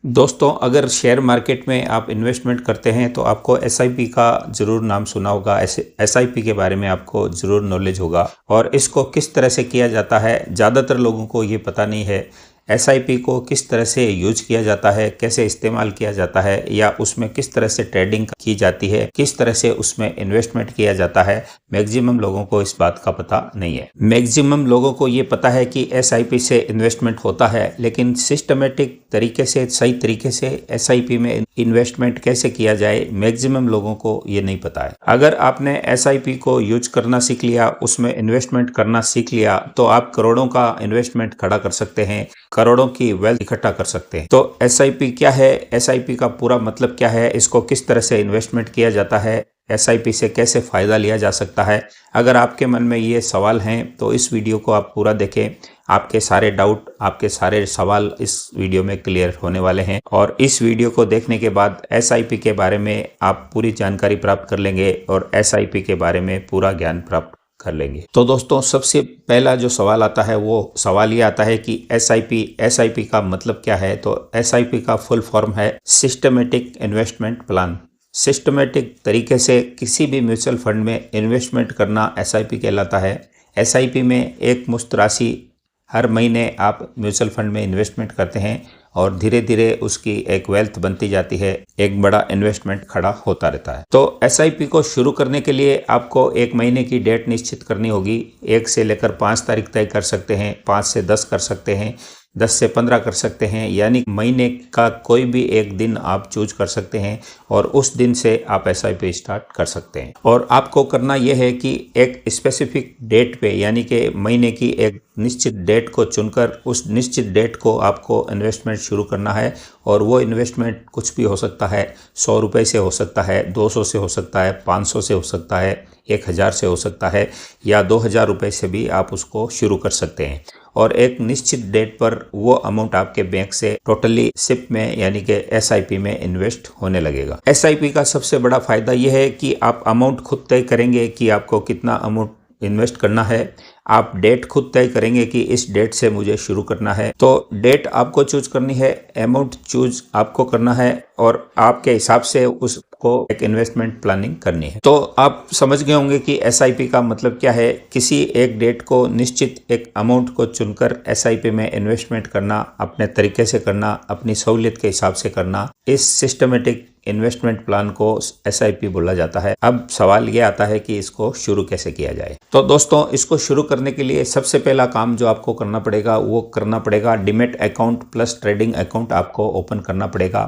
दोस्तों, अगर share market में आप इन्वेस्टमेंट करते हैं तो आपको एसआईपी का ज़रूर नाम सुना होगा। ऐसे एसआईपी के बारे में आपको ज़रूर नॉलेज होगा और इसको किस तरह से किया जाता है ज़्यादातर लोगों को ये पता नहीं है। एसआईपी को किस तरह से यूज किया जाता है, कैसे इस्तेमाल किया जाता है या उसमें किस तरह से ट्रेडिंग की जाती है, किस तरह से उसमें इन्वेस्टमेंट किया जाता है, मैक्सिमम लोगों को इस बात का पता नहीं है। मैक्सिमम लोगों को ये पता है कि एसआईपी से इन्वेस्टमेंट होता है, लेकिन सिस्टमेटिक तरीके से, सही तरीके से एसआईपी में इन्वेस्टमेंट कैसे किया जाए, मैक्सिमम लोगों को ये नहीं पता है। अगर आपने एसआईपी को यूज करना सीख लिया, उसमें इन्वेस्टमेंट करना सीख लिया, तो आप करोड़ों का इन्वेस्टमेंट खड़ा कर सकते हैं, करोड़ों की वेल्थ इकट्ठा कर सकते हैं। तो एसआईपी क्या है, एसआईपी का पूरा मतलब क्या है, इसको किस तरह से इन्वेस्टमेंट किया जाता है, एसआईपी से कैसे फ़ायदा लिया जा सकता है, अगर आपके मन में ये सवाल हैं तो इस वीडियो को आप पूरा देखें। आपके सारे डाउट, आपके सारे सवाल इस वीडियो में क्लियर होने वाले हैं और इस वीडियो को देखने के बाद एसआईपी के बारे में आप पूरी जानकारी प्राप्त कर लेंगे और एसआईपी के बारे में पूरा ज्ञान प्राप्त कर लेंगे। तो दोस्तों, सबसे पहला जो सवाल आता है वो सवाल ये आता है कि एसआईपी का मतलब क्या है। तो एसआईपी का फुल फॉर्म है सिस्टमेटिक इन्वेस्टमेंट प्लान। सिस्टमेटिक तरीके से किसी भी म्यूचुअल फंड में इन्वेस्टमेंट करना एसआईपी कहलाता है। एसआईपी में एक मुश्त राशि हर महीने आप म्यूचुअल फंड में इन्वेस्टमेंट करते हैं और धीरे धीरे उसकी एक वेल्थ बनती जाती है, एक बड़ा इन्वेस्टमेंट खड़ा होता रहता है। तो एसआईपी को शुरू करने के लिए आपको एक महीने की डेट निश्चित करनी होगी। 1 से लेकर 5 तारीख तय कर सकते हैं, 5 से 10 कर सकते हैं, 10 से 15 कर सकते हैं, यानी महीने का कोई भी एक दिन आप चूज कर सकते हैं और उस दिन से आप एसआईपी स्टार्ट कर सकते हैं। और आपको करना यह है कि एक स्पेसिफिक डेट पे, यानी कि महीने की एक निश्चित डेट को चुनकर उस निश्चित डेट को आपको इन्वेस्टमेंट शुरू करना है। और वो इन्वेस्टमेंट कुछ भी हो सकता है, 100 रुपये से हो सकता है, 200 से हो सकता है, 500 से हो सकता है, 1000 से हो सकता है या 2000 रुपये से भी आप उसको शुरू कर सकते हैं। और एक निश्चित डेट पर वो अमाउंट आपके बैंक से टोटली सिप में, यानी कि एसआईपी में इन्वेस्ट होने लगेगा। एसआईपी का सबसे बड़ा फायदा यह है कि आप अमाउंट खुद तय करेंगे कि आपको कितना अमाउंट इन्वेस्ट करना है। आप डेट खुद तय करेंगे कि इस डेट से मुझे शुरू करना है। तो डेट आपको चूज करनी है, अमाउंट चूज आपको करना है और आपके हिसाब से उसको एक इन्वेस्टमेंट प्लानिंग करनी है। तो आप समझ गए होंगे कि एसआईपी का मतलब क्या है। किसी एक डेट को, निश्चित एक अमाउंट को चुनकर एसआईपी में इन्वेस्टमेंट करना, अपने तरीके से करना, अपनी सहूलियत के हिसाब से करना, इस सिस्टमेटिक इन्वेस्टमेंट प्लान को एसआईपी बोला जाता है। अब सवाल ये आता है कि इसको शुरू कैसे किया जाए। तो दोस्तों, इसको शुरू करने के लिए सबसे पहला काम जो आपको करना पड़ेगा वो करना पड़ेगा demat account plus trading account आपको ओपन करना पड़ेगा।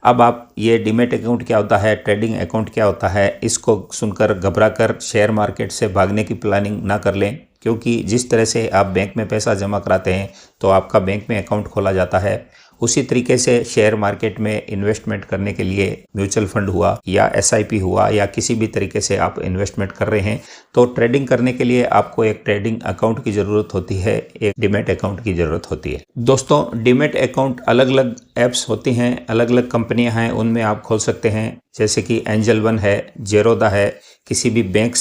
अब आप ये डीमैट अकाउंट क्या होता है, ट्रेडिंग अकाउंट क्या होता है, इसको सुनकर घबरा कर शेयर मार्केट से भागने की प्लानिंग ना कर लें, क्योंकि जिस तरह से आप बैंक में पैसा जमा कराते हैं तो आपका बैंक में अकाउंट खोला जाता है, उसी तरीके से शेयर मार्केट में इन्वेस्टमेंट करने के लिए म्यूचुअल फंड हुआ या एसआईपी हुआ या किसी भी तरीके से आप इन्वेस्टमेंट कर रहे हैं, तो ट्रेडिंग करने के लिए आपको एक ट्रेडिंग अकाउंट की ज़रूरत होती है, एक डीमैट अकाउंट की ज़रूरत होती है। दोस्तों, डीमैट अकाउंट अलग अलग ऐप्स होती हैं, अलग अलग कंपनियां हैं, उनमें आप खोल सकते हैं। जैसे कि एंजल वन है, जेरोदा है, किसी भी बैंक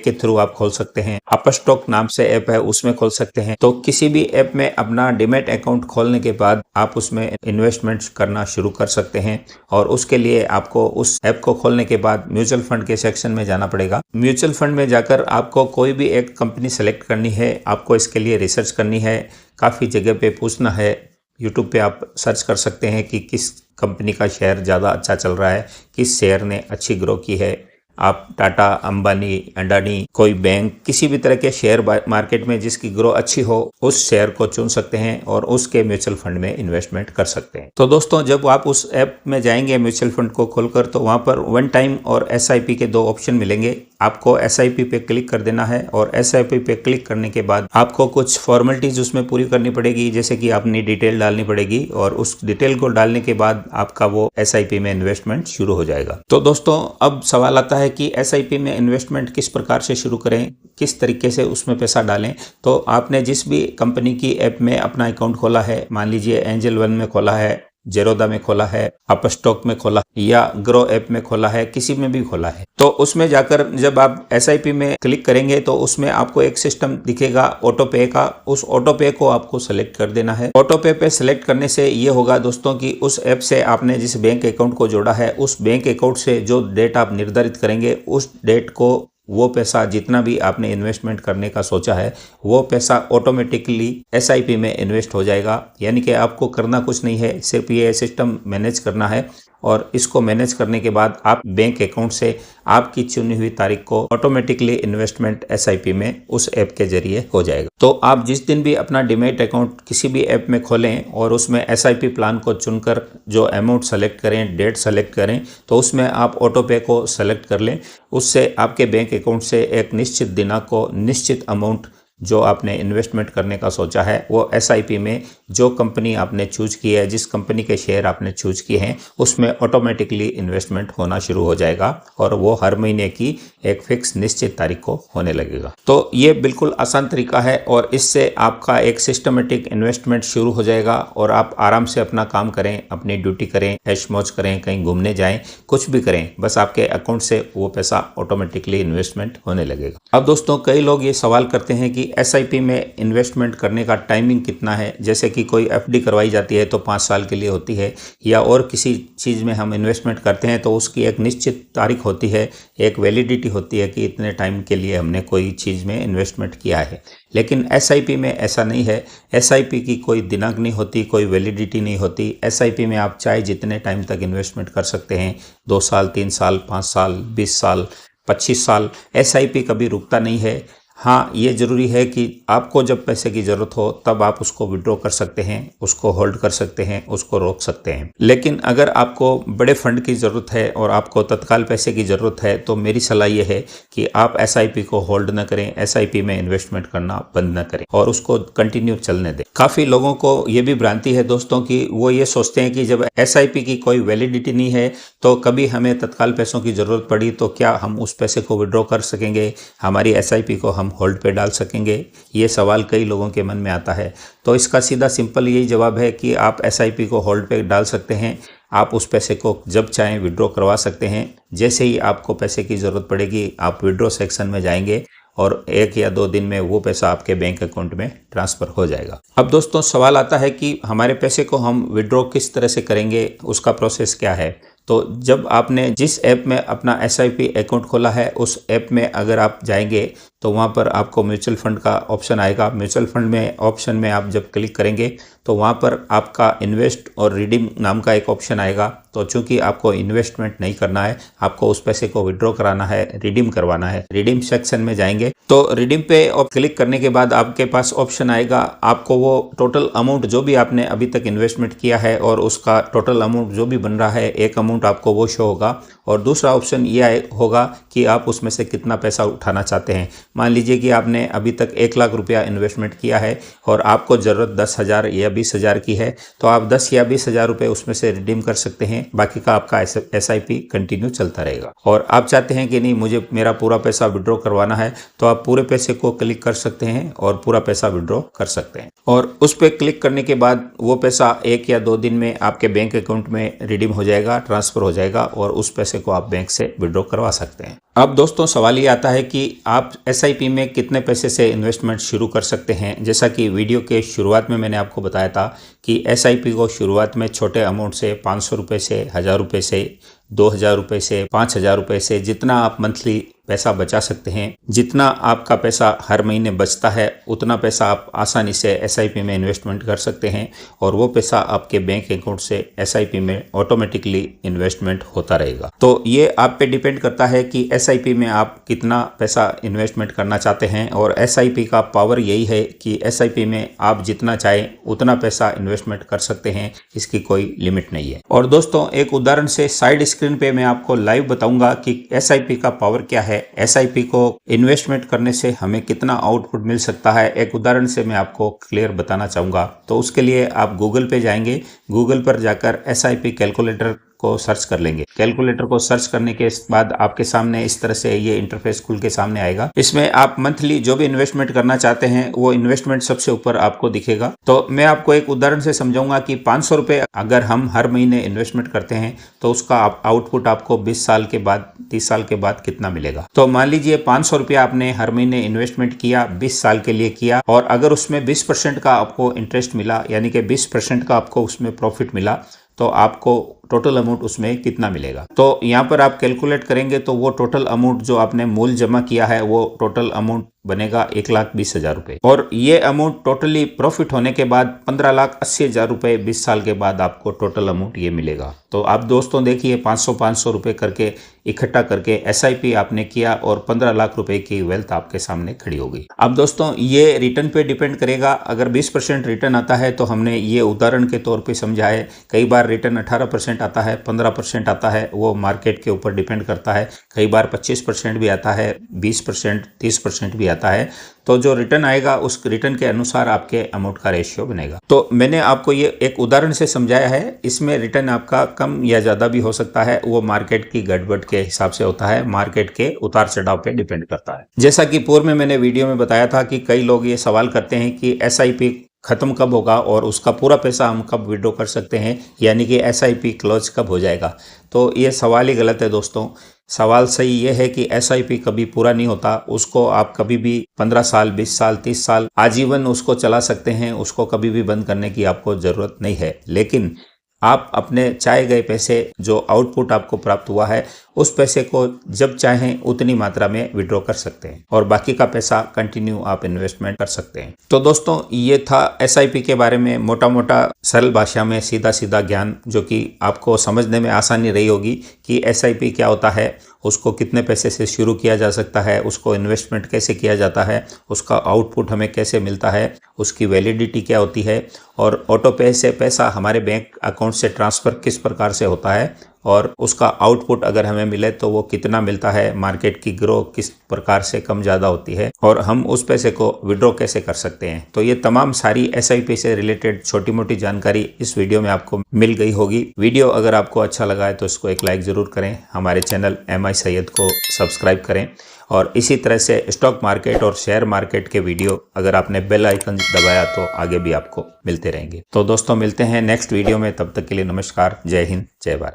के थ्रू आप खोल सकते हैं। अपस्टॉक नाम से ऐप है, उसमें खोल सकते हैं। तो किसी भी ऐप में अपना डीमैट अकाउंट खोलने के बाद आप उसमें इन्वेस्टमेंट करना शुरू कर सकते हैं। और उसके लिए आपको उस ऐप को खोलने के बाद म्यूचुअल फंड के सेक्शन में जाना पड़ेगा। म्यूचुअल फंड में जाकर आपको कोई भी एक कंपनी सेलेक्ट करनी है, आपको इसके लिए रिसर्च करनी है, काफ़ी जगह पे पूछना है। यूट्यूब पे आप सर्च कर सकते हैं कि किस कंपनी का शेयर ज़्यादा अच्छा चल रहा है, किस शेयर ने अच्छी ग्रो की है। आप टाटा, अंबानी, अडानी, कोई बैंक, किसी भी तरह के शेयर मार्केट में जिसकी ग्रो अच्छी हो, उस शेयर को चुन सकते हैं और उसके म्यूचुअल फंड में इन्वेस्टमेंट कर सकते हैं। तो दोस्तों, जब आप उस ऐप में जाएंगे म्यूचुअल फंड को खोलकर, तो वहां पर वन टाइम और एसआईपी के 2 ऑप्शन मिलेंगे। आपको एसआईपी पे क्लिक कर देना है और एसआईपी पे क्लिक करने के बाद आपको कुछ फॉर्मेलिटीज उसमें पूरी करनी पड़ेगी, जैसे कि अपनी डिटेल डालनी पड़ेगी और उस डिटेल को डालने के बाद आपका वो एसआईपी में इन्वेस्टमेंट शुरू हो जाएगा। तो दोस्तों, अब सवाल आता है कि एसआईपी में इन्वेस्टमेंट किस प्रकार से शुरू करें, किस तरीके से उसमें पैसा डालें। तो आपने जिस भी कंपनी की ऐप में अपना अकाउंट खोला है, मान लीजिए एंजल वन में खोला है, जेरोदा में खोला है, अपस्टॉक में खोला या ग्रो ऐप में खोला है, किसी में भी खोला है, तो उसमें जाकर जब आप एसआईपी में क्लिक करेंगे तो उसमें आपको एक सिस्टम दिखेगा ऑटो पे का। उस ऑटो पे को आपको सेलेक्ट कर देना है। ऑटो पे सेलेक्ट करने से ये होगा दोस्तों कि उस ऐप से आपने जिस बैंक अकाउंट को जोड़ा है, उस बैंक अकाउंट से जो डेट आप निर्धारित करेंगे, उस डेट को वो पैसा जितना भी आपने इन्वेस्टमेंट करने का सोचा है वो पैसा ऑटोमेटिकली एसआईपी में इन्वेस्ट हो जाएगा। यानी कि आपको करना कुछ नहीं है, सिर्फ ये सिस्टम मैनेज करना है और इसको मैनेज करने के बाद आप बैंक अकाउंट से आपकी चुनी हुई तारीख को ऑटोमेटिकली इन्वेस्टमेंट एसआईपी में उस ऐप के जरिए हो जाएगा। तो आप जिस दिन भी अपना डीमैट अकाउंट किसी भी ऐप में खोलें और उसमें एसआईपी प्लान को चुनकर जो अमाउंट सेलेक्ट करें, डेट सेलेक्ट करें, तो उसमें आप ऑटो पे को सेलेक्ट कर लें। उससे आपके बैंक अकाउंट से एक निश्चित दिनांक को निश्चित अमाउंट जो आपने इन्वेस्टमेंट करने का सोचा है वो एसआईपी में जो कंपनी आपने चूज की है, जिस कंपनी के शेयर आपने चूज किए हैं, उसमें ऑटोमेटिकली इन्वेस्टमेंट होना शुरू हो जाएगा और वो हर महीने की एक फिक्स निश्चित तारीख को होने लगेगा। तो ये बिल्कुल आसान तरीका है और इससे आपका एक सिस्टमेटिक इन्वेस्टमेंट शुरू हो जाएगा और आप आराम से अपना काम करें, अपनी ड्यूटी करें, ऐश मौज करें, कहीं घूमने जाएं, कुछ भी करें, बस आपके अकाउंट से वो पैसा ऑटोमेटिकली इन्वेस्टमेंट होने लगेगा। अब दोस्तों कई लोग ये सवाल करते हैं कि एसआईपी में इन्वेस्टमेंट करने का टाइमिंग कितना है। जैसे कि कोई एफडी करवाई जाती है तो 5 साल के लिए होती है, या और किसी चीज़ में हम इन्वेस्टमेंट करते हैं तो उसकी एक निश्चित तारीख होती है, एक वैलिडिटी होती है कि इतने टाइम के लिए हमने कोई चीज़ में इन्वेस्टमेंट किया है। लेकिन एसआईपी में ऐसा नहीं है। एसआईपी की कोई दिनांक नहीं होती, कोई वैलिडिटी नहीं होती। एसआईपी में आप चाहे जितने टाइम तक इन्वेस्टमेंट कर सकते हैं, 2 साल, 3 साल, 5 साल, 20 साल, 25 साल, एसआईपी कभी रुकता नहीं है। हाँ, ये ज़रूरी है कि आपको जब पैसे की ज़रूरत हो तब आप उसको विड्रॉ कर सकते हैं, उसको होल्ड कर सकते हैं, उसको रोक सकते हैं। लेकिन अगर आपको बड़े फंड की ज़रूरत है और आपको तत्काल पैसे की ज़रूरत है तो मेरी सलाह ये है कि आप एसआईपी को होल्ड न करें, एसआईपी में इन्वेस्टमेंट करना बंद न करें और उसको कंटिन्यू चलने दें। काफ़ी लोगों को ये भी भ्रांति है दोस्तों कि वो ये सोचते हैं कि जब एसआईपी की कोई वैलिडिटी नहीं है तो कभी हमें तत्काल पैसों की ज़रूरत पड़ी तो क्या हम उस पैसे को विड्रॉ कर सकेंगे, हमारी एसआईपी को हम होल्ड पे डाल सकेंगे। ये सवाल कई लोगों के मन में आता है। तो इसका सीधा सिंपल यही जवाब है कि आप एसआईपी को होल्ड पे डाल सकते हैं। आप उस पैसे को जब चाहें विड्रॉ करवा सकते हैं। जैसे ही आपको पैसे की ज़रूरत पड़ेगी आप विड्रॉ सेक्शन में जाएंगे और 1 या 2 दिन में वो पैसा आपके बैंक अकाउंट में ट्रांसफ़र हो जाएगा। अब दोस्तों सवाल आता है कि हमारे पैसे को हम विड्रॉ किस तरह से करेंगे, उसका प्रोसेस क्या है। तो जब आपने जिस ऐप में अपना एसआईपी अकाउंट खोला है उस ऐप में अगर आप जाएंगे तो वहाँ पर आपको म्यूचुअल फंड का ऑप्शन आएगा। म्यूचुअल फंड में ऑप्शन में आप जब क्लिक करेंगे तो वहाँ पर आपका इन्वेस्ट और रिडीम नाम का एक ऑप्शन आएगा। तो चूंकि आपको इन्वेस्टमेंट नहीं करना है, आपको उस पैसे को विड्रॉ कराना है, रिडीम करवाना है, रिडीम सेक्शन में जाएंगे तो रिडीम पे क्लिक करने के बाद आपके पास ऑप्शन आएगा। आपको वो टोटल अमाउंट जो भी आपने अभी तक इन्वेस्टमेंट किया है और उसका टोटल अमाउंट जो भी बन रहा है, एक अमाउंट आपको वो शो होगा। और दूसरा ऑप्शन ये होगा कि आप उसमें से कितना पैसा उठाना चाहते हैं। मान लीजिए कि आपने अभी तक 1 लाख रुपया इन्वेस्टमेंट किया है और आपको ज़रूरत 10,000 या 20,000 की है, तो आप 10 या 20,000 रुपये उसमें से रिडीम कर सकते हैं। बाकी का आपका एसआईपी कंटिन्यू चलता रहेगा। और आप चाहते हैं कि नहीं मुझे मेरा पूरा पैसा विड्रॉ करवाना है, तो आप पूरे पैसे को क्लिक कर सकते हैं और पूरा पैसा विड्रॉ कर सकते हैं। और उस पर क्लिक करने के बाद वो पैसा 1 या 2 दिन में आपके बैंक अकाउंट में रिडीम हो जाएगा, ट्रांसफ़र हो जाएगा और उस पैसे को आप बैंक से विड्रॉ करवा सकते हैं। अब दोस्तों सवाल ये आता है कि आप एसआईपी में कितने पैसे से इन्वेस्टमेंट शुरू कर सकते हैं। जैसा कि वीडियो के शुरुआत में मैंने आपको बताया था कि एसआईपी को शुरुआत में छोटे अमाउंट से 500 रुपये से, 1000 रुपये से, 2000 रुपये से, 5000 रुपये से, जितना आप मंथली पैसा बचा सकते हैं, जितना आपका पैसा हर महीने बचता है उतना पैसा आप आसानी से एसआईपी में इन्वेस्टमेंट कर सकते हैं और वो पैसा आपके बैंक अकाउंट से एसआईपी में ऑटोमेटिकली इन्वेस्टमेंट होता रहेगा। तो ये आप पे डिपेंड करता है कि एसआईपी में आप कितना पैसा इन्वेस्टमेंट करना चाहते हैं। और एसआईपी का पावर यही है कि एसआईपी में आप जितना चाहें उतना पैसा इन्वेस्टमेंट कर सकते हैं, इसकी कोई लिमिट नहीं है। और दोस्तों एक उदाहरण से साइड स्क्रीन पे मैं आपको लाइव बताऊंगा कि एसआईपी का पावर क्या है, एसआईपी को इन्वेस्टमेंट करने से हमें कितना आउटपुट मिल सकता है। एक उदाहरण से मैं आपको क्लियर बताना चाहूँगा। तो उसके लिए आप गूगल पे जाएंगे, गूगल पर जाकर एसआईपी कैलकुलेटर को सर्च कर लेंगे। कैलकुलेटर को सर्च करने के बाद आपके सामने इस तरह से ये इंटरफेस खुल के सामने आएगा। इसमें आप मंथली जो भी इन्वेस्टमेंट करना चाहते हैं वो इन्वेस्टमेंट सबसे ऊपर आपको दिखेगा। तो मैं आपको एक उदाहरण से समझाऊंगा कि 500 रुपए अगर हम हर महीने इन्वेस्टमेंट करते हैं तो उसका आउटपुट आपको 20 साल के बाद 30 साल के बाद कितना मिलेगा। तो मान लीजिए 500 रुपया आपने हर महीने इन्वेस्टमेंट किया, 20 साल के लिए किया, और अगर उसमें 20% का आपको इंटरेस्ट मिला, यानी कि 20% का आपको उसमें प्रॉफिट मिला, तो आपको टोटल अमाउंट उसमें कितना मिलेगा। तो यहाँ पर आप कैलकुलेट करेंगे तो वो टोटल अमाउंट जो आपने मूल जमा किया है वो टोटल अमाउंट बनेगा 1,20,000 रुपए, और ये अमाउंट टोटली प्रॉफिट होने के बाद 15,80,000 रुपए 20 साल के बाद आपको टोटल अमाउंट ये मिलेगा। तो आप दोस्तों देखिए 500 रुपए करके इकट्ठा करके SIP आपने किया और 15 लाख रुपए की वेल्थ आपके सामने खड़ी हो गई। अब दोस्तों ये रिटर्न पे डिपेंड करेगा। अगर 20% रिटर्न आता है तो हमने ये उदाहरण के तौर पे समझा है। कई बार रिटर्न 18% आता है, 15% आता है, वो मार्केट के ऊपर डिपेंड करता है। कई बार 25% भी आता है, 20%, 30% भी आता है। तो जो रिटर्न आएगा उस रिटर्न के अनुसार आपके अमाउंट का रेशियो बनेगा। तो मैंने आपको ये एक उदाहरण से समझाया है। इसमें रिटर्न आपका कम या ज़्यादा भी हो सकता है, वो मार्केट की गड़बड़ के हिसाब से होता है, मार्केट के उतार चढ़ाव पे डिपेंड करता है। जैसा कि पूर्व में मैंने वीडियो में बताया था कि कई लोग ये सवाल करते हैं कि SIP खत्म कब होगा और उसका पूरा पैसा हम कब विड्रॉ कर सकते हैं, यानी कि SIP क्लोज कब हो जाएगा। तो ये सवाल ही गलत है दोस्तों। सवाल सही ये है कि SIP कभी पूरा नहीं होता। उसको आप कभी भी 15 साल, 20 साल, 30 साल आजीवन उसको चला सकते हैं। उसको कभी भी बंद करने की आपको ज़रूरत नहीं है। लेकिन आप अपने चाहे गए पैसे, जो आउटपुट आपको प्राप्त हुआ है, उस पैसे को जब चाहें उतनी मात्रा में विड्रॉ कर सकते हैं और बाकी का पैसा कंटिन्यू आप इन्वेस्टमेंट कर सकते हैं। तो दोस्तों ये था SIP के बारे में मोटा मोटा सरल भाषा में सीधा सीधा ज्ञान, जो कि आपको समझने में आसानी रही होगी कि SIP क्या होता है, उसको कितने पैसे से शुरू किया जा सकता है, उसको इन्वेस्टमेंट कैसे किया जाता है, उसका आउटपुट हमें कैसे मिलता है, उसकी वैलिडिटी क्या होती है, और ऑटो पे से पैसा हमारे बैंक अकाउंट से ट्रांसफ़र किस प्रकार से होता है, और उसका आउटपुट अगर हमें मिले तो वो कितना मिलता है, मार्केट की ग्रो किस प्रकार से कम ज़्यादा होती है, और हम उस पैसे को विड्रॉ कैसे कर सकते हैं। तो ये तमाम सारी SIP से रिलेटेड छोटी मोटी जानकारी इस वीडियो में आपको मिल गई होगी। वीडियो अगर आपको अच्छा लगा है तो इसको एक लाइक ज़रूर करें, हमारे चैनल MI सैयद को सब्सक्राइब करें, और इसी तरह से स्टॉक मार्केट और शेयर मार्केट के वीडियो अगर आपने बेल आइकन दबाया तो आगे भी आपको मिलते रहेंगे। तो दोस्तों मिलते हैं नेक्स्ट वीडियो में, तब तक के लिए नमस्कार, जय हिंद, जय भारत।